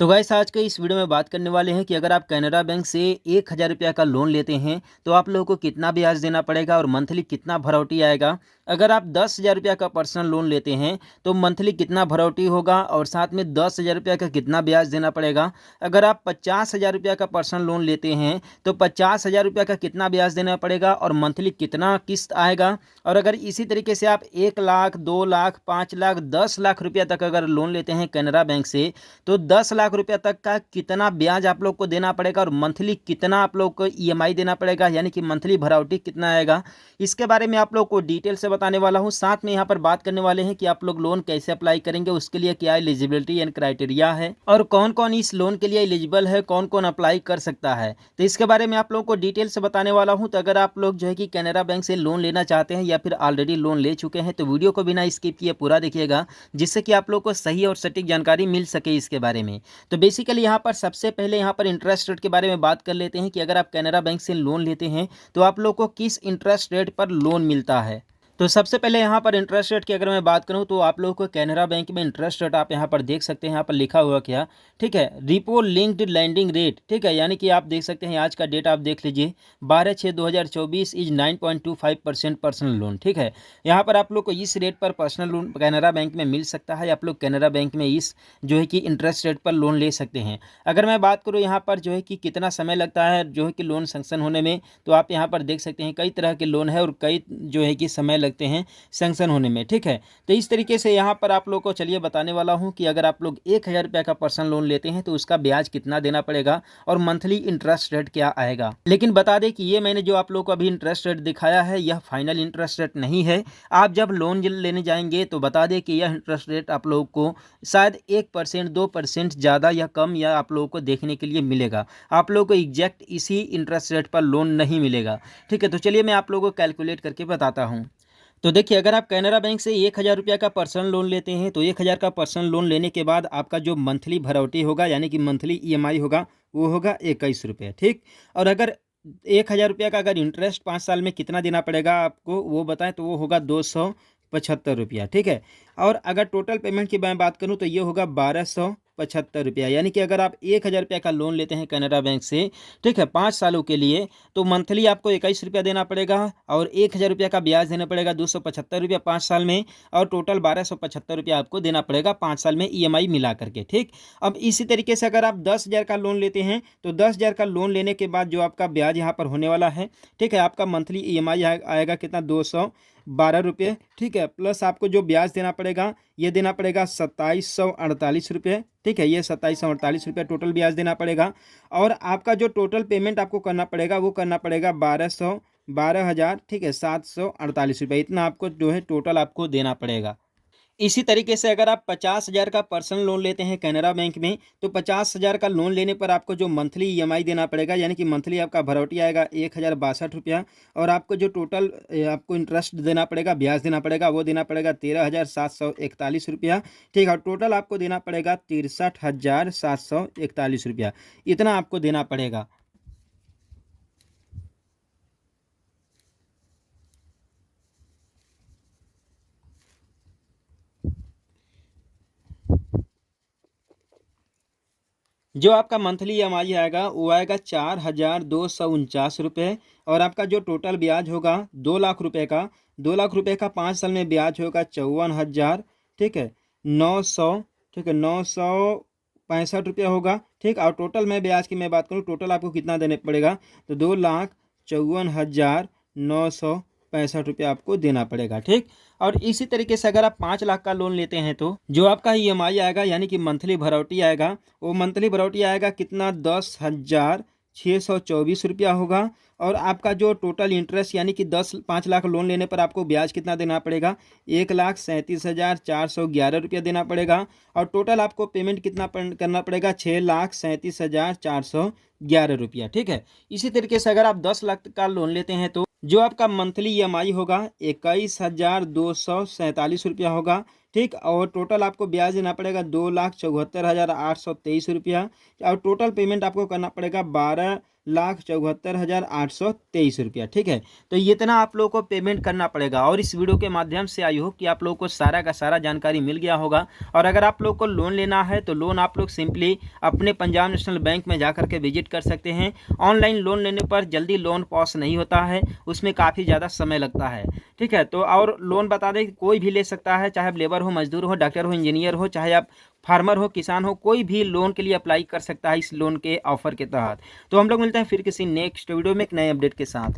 तो गाइस आज के इस वीडियो में बात करने वाले हैं कि अगर आप कैनरा बैंक से 1,000 रुपया का लोन लेते हैं तो आप लोगों को कितना ब्याज देना पड़ेगा और मंथली कितना भरौटी आएगा। अगर आप 10,000 रुपया का पर्सनल लोन लेते हैं तो मंथली कितना भरौटी होगा और साथ में 10,000 रुपया का कितना ब्याज देना पड़ेगा। अगर आप 50,000 रुपया का पर्सनल लोन लेते हैं तो 50,000 रुपया का कितना ब्याज देना पड़ेगा और मंथली कितना किस्त आएगा। और अगर इसी तरीके से आप 1 लाख 2 लाख 5 लाख 10 लाख रुपया तक अगर लोन लेते हैं कैनरा बैंक से तो 10 लाख रुपया तक का कितना ब्याज आप लोग को देना पड़ेगा और मंथली कितना आप लोग को ईएमआई देना पड़ेगा, यानी कि मंथली भरावटी कितना आएगा। इसके बारे में आप लोग को डिटेल से बताने वाला हूं। साथ में यहां पर बात करने वाले हैं कि आप लोग लोन कैसे अप्लाई करेंगे, उसके लिए क्या एलिजिबिलिटी एंड क्राइटेरिया है और कौन कौन इस लोन के लिए एलिजिबल है, कौन कौन अप्लाई कर सकता है। तो इसके बारे में आप लोग को डिटेल से बताने वाला हूँ। तो अगर आप लोग जो है कि कैनरा बैंक से लोन लेना चाहते हैं या फिर ऑलरेडी लोन ले चुके हैं तो वीडियो को बिना स्किप किए पूरा देखिएगा, जिससे कि आप लोग को सही और सटीक जानकारी मिल सके इसके बारे में। तो बेसिकली यहाँ पर सबसे पहले यहाँ पर इंटरेस्ट रेट के बारे में बात कर लेते हैं कि अगर आप कैनरा बैंक से लोन लेते हैं तो आप लोग को किस इंटरेस्ट रेट पर लोन मिलता है। तो सबसे पहले यहाँ पर इंटरेस्ट रेट की अगर मैं बात करूँ तो आप लोगों को कैनरा बैंक में इंटरेस्ट रेट आप यहाँ पर देख सकते हैं। यहाँ पर लिखा हुआ क्या, ठीक है, रिपो लिंक्ड लैंडिंग रेट, ठीक है, यानी कि आप देख सकते हैं आज का डेट आप देख लीजिए 12/6/2024 इज 9.25% पर्सनल लोन, ठीक है। यहाँ पर आप लोग को इस रेट पर पर्सनल लोन कैनरा बैंक में मिल सकता है। आप लोग कैनरा बैंक में इस जो है कि इंटरेस्ट रेट पर लोन ले सकते हैं। अगर मैं बात करूँ यहाँ पर जो है कि कितना समय लगता है जो है कि लोन सैंक्शन होने में, तो आप यहाँ पर देख सकते हैं कई तरह के लोन है और कई जो है कि समय लगते हैं सैंक्शन होने में, ठीक है। तो इस तरीके से यहाँ पर आप लोग को चलिए बताने वाला हूँ कि अगर आप लोग 1,000 रुपया का पर्सनल लोन लेते हैं तो उसका ब्याज कितना देना पड़ेगा और मंथली इंटरेस्ट रेट क्या आएगा। लेकिन बता दें कि ये मैंने जो आप लोग को अभी इंटरेस्ट रेट दिखाया है यह फाइनल इंटरेस्ट रेट नहीं है। आप जब लोन लेने जाएंगे तो बता दें कि यह इंटरेस्ट रेट आप लोग को शायद 1% 2% ज़्यादा या कम या आप लोगों को देखने के लिए मिलेगा। आप लोगों को एग्जैक्ट इसी इंटरेस्ट रेट पर लोन नहीं मिलेगा, ठीक है। तो चलिए मैं आप लोगों को कैलकुलेट करके बताता हूँ। तो देखिए अगर आप कैनरा बैंक से 1,000 रुपया का पर्सनल लोन लेते हैं तो 1,000 का पर्सनल लोन लेने के बाद आपका जो मंथली भरौटी होगा यानी कि मंथली ईएमआई होगा वो होगा 21 रुपये, ठीक। और अगर 1,000 रुपया का अगर इंटरेस्ट 5 साल में कितना देना पड़ेगा आपको वो बताएं तो वो होगा 275 रुपया, ठीक है। और अगर टोटल पेमेंट की मैं बात करूं तो ये होगा 1,275 रुपया, यानी कि अगर आप 1,000 रुपया का लोन लेते हैं कैनरा बैंक से, ठीक है, 5 सालों के लिए, तो मंथली आपको 21 रुपया देना पड़ेगा और 1,000 रुपया का ब्याज देना पड़ेगा 275 रुपया 5 साल में, और टोटल 1,275 रुपया आपको देना पड़ेगा 5 साल में ईएमआई मिला करके, ठीक। अब इसी तरीके से अगर आप 10,000 का लोन लेते हैं तो 10,000 का लोन लेने के बाद जो आपका ब्याज यहाँ पर होने वाला है, ठीक है, आपका मंथली ईएमआई आएगा कितना, 212 रुपये, ठीक है। प्लस आपको जो ब्याज देना पड़ेगा ये देना पड़ेगा 2,748 रुपये, ठीक है। ये 2,748 रुपये टोटल ब्याज देना पड़ेगा। और आपका जो टोटल पेमेंट आपको करना पड़ेगा वो करना पड़ेगा 12,000, ठीक है, 748 रुपये। इतना आपको जो है टोटल आपको देना पड़ेगा। इसी तरीके से अगर आप 50,000 का पर्सनल लोन लेते हैं कैनरा बैंक में तो 50,000 का लोन लेने पर आपको जो मंथली ईएमआई देना पड़ेगा यानी कि मंथली आपका भरौटी आएगा 1,062 रुपया। और आपको जो टोटल आपको इंटरेस्ट देना पड़ेगा, ब्याज देना पड़ेगा, वो देना पड़ेगा 13,741 रुपया, ठीक है। और टोटल आपको देना पड़ेगा 63,741 रुपया। इतना आपको देना पड़ेगा। जो आपका मंथली ईएमआई आएगा वो आएगा 4,249 रुपये। और आपका जो टोटल ब्याज होगा 2 लाख रुपए का, 2 लाख रुपए का 5 साल में ब्याज होगा 54,000, ठीक है, 900, ठीक है, 965 रुपया होगा, ठीक। और टोटल में ब्याज की मैं बात करूँ टोटल आपको कितना देने पड़ेगा तो 2,54,965 रुपया आपको देना पड़ेगा, ठीक। और इसी तरीके से अगर आप 5 लाख का लोन लेते हैं तो जो आपका ईएमआई आएगा यानी कि मंथली भरौटी आएगा वो मंथली भरौटी आएगा कितना, 10,624 रुपया होगा। और आपका जो टोटल इंटरेस्ट यानी कि 5 लाख लोन लेने पर आपको ब्याज कितना देना पड़ेगा, 1,37,411 रुपया देना पड़ेगा। और टोटल आपको पेमेंट कितना करना पड़ेगा, 6,37,411 रुपया, ठीक है। इसी तरीके से अगर आप 10 लाख का लोन लेते हैं तो जो आपका मंथली ईएमआई होगा 21,247 रुपया होगा, ठीक। और टोटल आपको ब्याज देना पड़ेगा 2,74,823 रुपया। और टोटल पेमेंट आपको करना पड़ेगा ₹1,74,823। ठीक है, तो ये इतना आप लोगों को पेमेंट करना पड़ेगा। और इस वीडियो के माध्यम से आई होप कि आप लोगों को सारा का सारा जानकारी मिल गया होगा। और अगर आप लोग को लोन लेना है तो लोन आप लोग सिंपली अपने पंजाब नेशनल बैंक में जा करके विजिट कर सकते हैं। ऑनलाइन लोन लेने पर जल्दी लोन पास नहीं होता है, उसमें काफ़ी ज़्यादा समय लगता है। ठीक है, तो और लोन बता दें कि कोई भी ले सकता है, चाहे आप लेबर हो, मजदूर हो, डॉक्टर हो, इंजीनियर हो, चाहे आप फार्मर हो, किसान हो, कोई भी लोन के लिए अप्लाई कर सकता है इस लोन के ऑफर के तहत। तो हम लोग मिलते हैं फिर किसी नेक्स्ट वीडियो में एक नए अपडेट के साथ।